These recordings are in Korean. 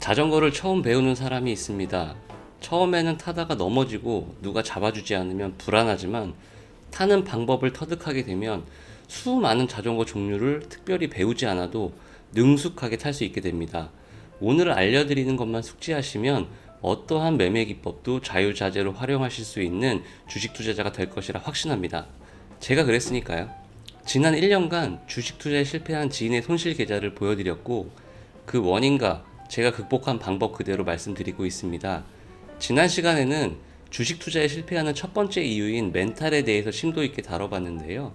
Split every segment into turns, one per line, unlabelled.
자전거를 처음 배우는 사람이 있습니다. 처음에는 타다가 넘어지고 누가 잡아주지 않으면 불안하지만 타는 방법을 터득하게 되면 수많은 자전거 종류를 특별히 배우지 않아도 능숙하게 탈 수 있게 됩니다. 오늘 알려드리는 것만 숙지하시면 어떠한 매매 기법도 자유자재로 활용하실 수 있는 주식 투자자가 될 것이라 확신합니다. 제가 그랬으니까요. 지난 1년간 주식 투자에 실패한 지인의 손실 계좌를 보여드렸고 그 원인과 제가 극복한 방법 그대로 말씀드리고 있습니다. 지난 시간에는 주식 투자에 실패하는 첫 번째 이유인 멘탈에 대해서 심도 있게 다뤄봤는데요.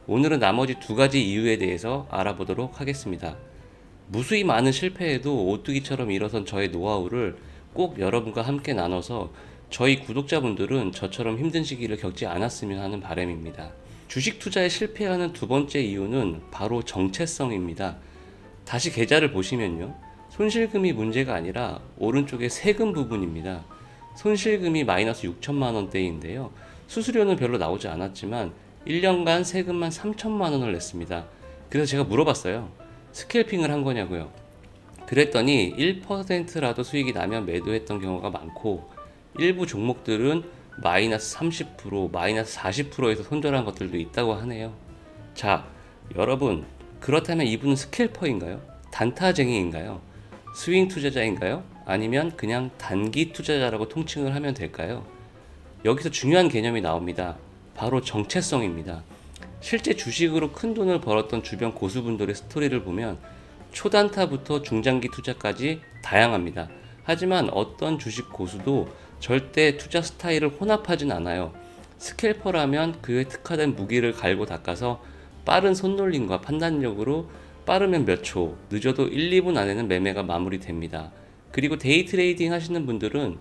오늘은 나머지 두 가지 이유에 대해서 알아보도록 하겠습니다. 무수히 많은 실패에도 오뚜기처럼 일어선 저의 노하우를 꼭 여러분과 함께 나눠서 저희 구독자분들은 저처럼 힘든 시기를 겪지 않았으면 하는 바람입니다. 주식 투자에 실패하는 두 번째 이유는 바로 정체성입니다. 다시 계좌를 보시면요. 손실금이 문제가 아니라 오른쪽에 세금 부분입니다. 손실금이 마이너스 6천만 원대인데요. 수수료는 별로 나오지 않았지만 1년간 세금만 3천만 원을 냈습니다. 그래서 제가 물어봤어요. 스캘핑을 한 거냐고요. 그랬더니 1%라도 수익이 나면 매도했던 경우가 많고 일부 종목들은 마이너스 30%, 마이너스 40%에서 손절한 것들도 있다고 하네요. 자, 여러분, 그렇다면 이분은 스캘퍼인가요? 단타쟁이인가요? 스윙 투자자인가요? 아니면 그냥 단기 투자자라고 통칭을 하면 될까요? 여기서 중요한 개념이 나옵니다. 바로 정체성입니다. 실제 주식으로 큰 돈을 벌었던 주변 고수분들의 스토리를 보면 초단타부터 중장기 투자까지 다양합니다. 하지만 어떤 주식 고수도 절대 투자 스타일을 혼합하진 않아요. 스캘퍼라면 그에 특화된 무기를 갈고 닦아서 빠른 손놀림과 판단력으로 빠르면 몇 초, 늦어도 1, 2분 안에는 매매가 마무리됩니다. 그리고 데이 트레이딩 하시는 분들은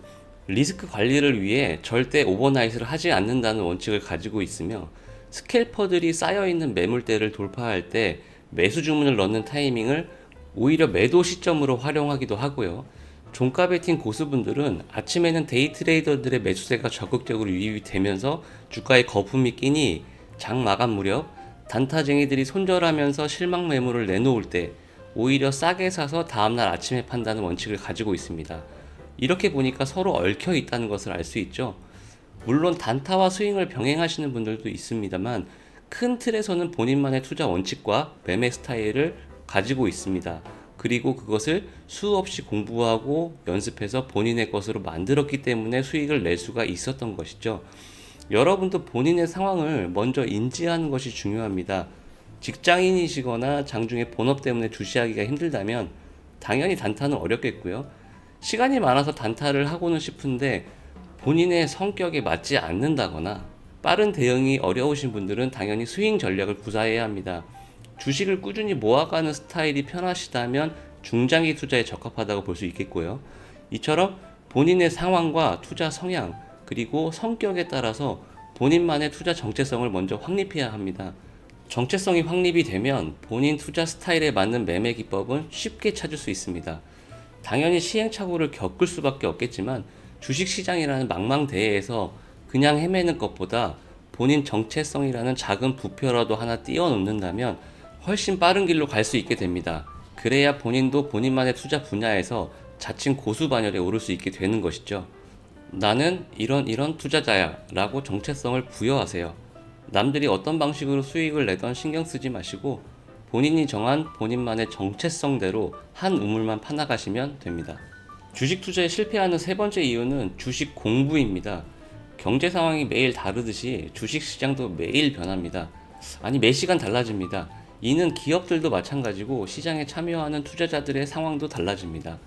리스크 관리를 위해 절대 오버나잇을 하지 않는다는 원칙을 가지고 있으며 스캘퍼들이 쌓여있는 매물대를 돌파할 때 매수 주문을 넣는 타이밍을 오히려 매도 시점으로 활용하기도 하고요. 종가 베팅 고수분들은 아침에는 데이 트레이더들의 매수세가 적극적으로 유입이 되면서 주가에 거품이 끼니 장 마감 무렵 단타쟁이들이 손절하면서 실망 매물을 내놓을 때 오히려 싸게 사서 다음날 아침에 판다는 원칙을 가지고 있습니다. 이렇게 보니까 서로 얽혀 있다는 것을 알 수 있죠. 물론 단타와 스윙을 병행하시는 분들도 있습니다만 큰 틀에서는 본인만의 투자 원칙과 매매 스타일을 가지고 있습니다. 그리고 그것을 수없이 공부하고 연습해서 본인의 것으로 만들었기 때문에 수익을 낼 수가 있었던 것이죠. 여러분도 본인의 상황을 먼저 인지하는 것이 중요합니다. 직장인이시거나 장중에 본업 때문에 주시하기가 힘들다면 당연히 단타는 어렵겠고요. 시간이 많아서 단타를 하고는 싶은데 본인의 성격에 맞지 않는다거나 빠른 대응이 어려우신 분들은 당연히 스윙 전략을 구사해야 합니다. 주식을 꾸준히 모아가는 스타일이 편하시다면 중장기 투자에 적합하다고 볼 수 있겠고요. 이처럼 본인의 상황과 투자 성향 그리고 성격에 따라서 본인만의 투자 정체성을 먼저 확립해야 합니다. 정체성이 확립이 되면 본인 투자 스타일에 맞는 매매 기법은 쉽게 찾을 수 있습니다. 당연히 시행착오를 겪을 수밖에 없겠지만 주식시장이라는 망망대해에서 그냥 헤매는 것보다 본인 정체성이라는 작은 부표라도 하나 띄워 놓는다면 훨씬 빠른 길로 갈 수 있게 됩니다. 그래야 본인도 본인만의 투자 분야에서 자칭 고수 반열에 오를 수 있게 되는 것이죠. 나는 이런 투자자야 라고 정체성을 부여하세요. 남들이 어떤 방식으로 수익을 내던 신경 쓰지 마시고 본인이 정한 본인만의 정체성대로 한 우물만 파나가시면 됩니다. 주식 투자에 실패하는 세 번째 이유는 주식 공부입니다. 경제 상황이 매일 다르듯이 주식 시장도 매일 변합니다. 아니 매 시간 달라집니다. 이는 기업들도 마찬가지고 시장에 참여하는 투자자들의 상황도 달라집니다.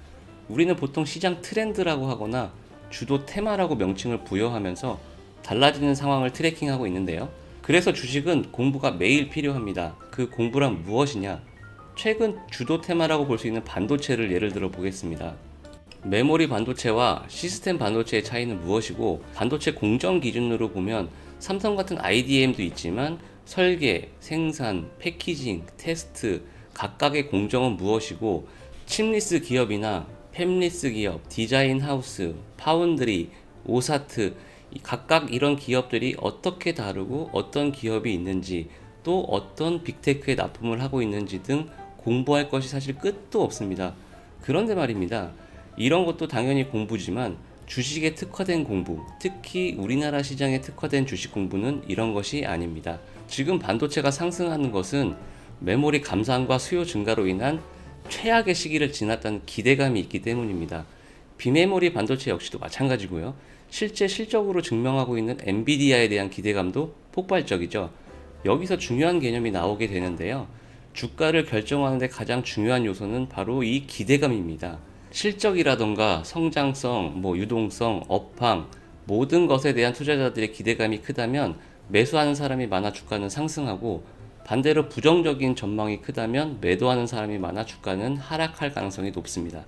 우리는 보통 시장 트렌드라고 하거나 주도 테마라고 명칭을 부여하면서 달라지는 상황을 트래킹하고 있는데요. 그래서 주식은 공부가 매일 필요합니다. 그 공부란 무엇이냐? 최근 주도 테마라고 볼 수 있는 반도체를 예를 들어 보겠습니다. 메모리 반도체와 시스템 반도체의 차이는 무엇이고 반도체 공정 기준으로 보면 삼성 같은 IDM도 있지만 설계, 생산, 패키징, 테스트 각각의 공정은 무엇이고 칩리스 기업이나 팹리스 기업, 디자인 하우스, 파운드리, 오사트 각각 이런 기업들이 어떻게 다르고 어떤 기업이 있는지 또 어떤 빅테크에 납품을 하고 있는지 등 공부할 것이 사실 끝도 없습니다. 그런데 말입니다. 이런 것도 당연히 공부지만 주식에 특화된 공부, 특히 우리나라 시장에 특화된 주식 공부는 이런 것이 아닙니다. 지금 반도체가 상승하는 것은 메모리 감산과 수요 증가로 인한 최악의 시기를 지났다는 기대감이 있기 때문입니다. 비메모리 반도체 역시도 마찬가지고요. 실제 실적으로 증명하고 있는 엔비디아에 대한 기대감도 폭발적이죠. 여기서 중요한 개념이 나오게 되는데요. 주가를 결정하는 데 가장 중요한 요소는 바로 이 기대감입니다. 실적이라던가 성장성, 유동성, 업황 모든 것에 대한 투자자들의 기대감이 크다면 매수하는 사람이 많아 주가는 상승하고, 반대로 부정적인 전망이 크다면 매도하는 사람이 많아 주가는 하락할 가능성이 높습니다.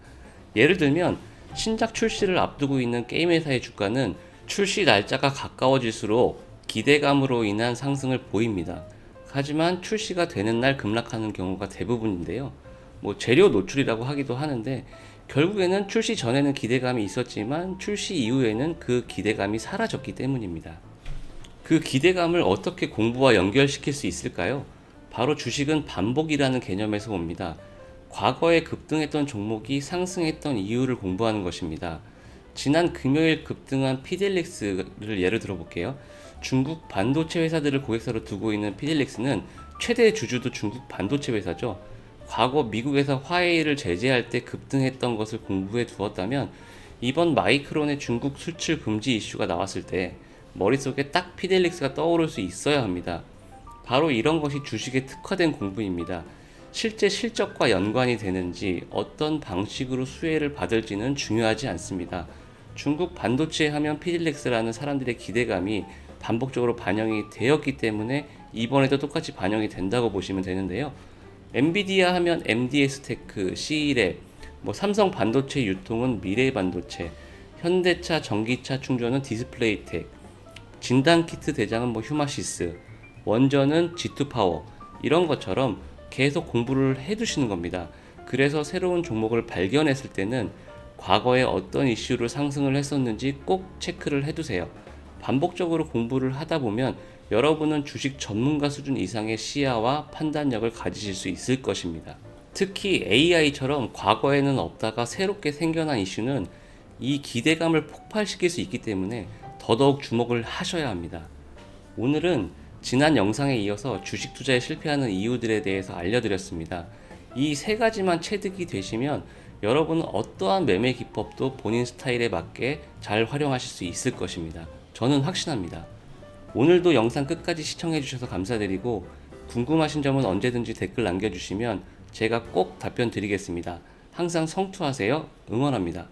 예를 들면 신작 출시를 앞두고 있는 게임 회사의 주가는 출시 날짜가 가까워질수록 기대감으로 인한 상승을 보입니다. 하지만 출시가 되는 날 급락하는 경우가 대부분인데요. 재료 노출이라고 하기도 하는데, 결국에는 출시 전에는 기대감이 있었지만 출시 이후에는 그 기대감이 사라졌기 때문입니다. 그 기대감을 어떻게 공부와 연결시킬 수 있을까요? 바로 주식은 반복이라는 개념에서 옵니다. 과거에 급등했던 종목이 상승했던 이유를 공부하는 것입니다. 지난 금요일 급등한 피델릭스를 예를 들어볼게요. 중국 반도체 회사들을 고객사로 두고 있는 피델릭스는 최대 주주도 중국 반도체 회사죠. 과거 미국에서 화웨이를 제재할 때 급등했던 것을 공부해 두었다면 이번 마이크론의 중국 수출 금지 이슈가 나왔을 때 머릿속에 딱 피델릭스가 떠오를 수 있어야 합니다. 바로 이런 것이 주식에 특화된 공부입니다. 실제 실적과 연관이 되는지 어떤 방식으로 수혜를 받을지는 중요하지 않습니다. 중국 반도체 하면 피델릭스라는 사람들의 기대감이 반복적으로 반영이 되었기 때문에 이번에도 똑같이 반영이 된다고 보시면 되는데요. 엔비디아 하면 MDS테크, C랩, 삼성 반도체 유통은 미래반도체, 현대차 전기차 충전은 디스플레이텍, 진단키트 대장은 휴마시스, 원전은 G2파워, 이런 것처럼 계속 공부를 해두시는 겁니다. 그래서 새로운 종목을 발견했을 때는 과거에 어떤 이슈로 상승을 했었는지 꼭 체크를 해두세요. 반복적으로 공부를 하다 보면 여러분은 주식 전문가 수준 이상의 시야와 판단력을 가지실 수 있을 것입니다. 특히 AI처럼 과거에는 없다가 새롭게 생겨난 이슈는 이 기대감을 폭발시킬 수 있기 때문에 더더욱 주목을 하셔야 합니다. 오늘은 지난 영상에 이어서 주식 투자에 실패하는 이유들에 대해서 알려드렸습니다. 이 세 가지만 체득이 되시면 여러분은 어떠한 매매 기법도 본인 스타일에 맞게 잘 활용하실 수 있을 것입니다. 저는 확신합니다. 오늘도 영상 끝까지 시청해 주셔서 감사드리고, 궁금하신 점은 언제든지 댓글 남겨주시면 제가 꼭 답변 드리겠습니다. 항상 성투하세요. 응원합니다.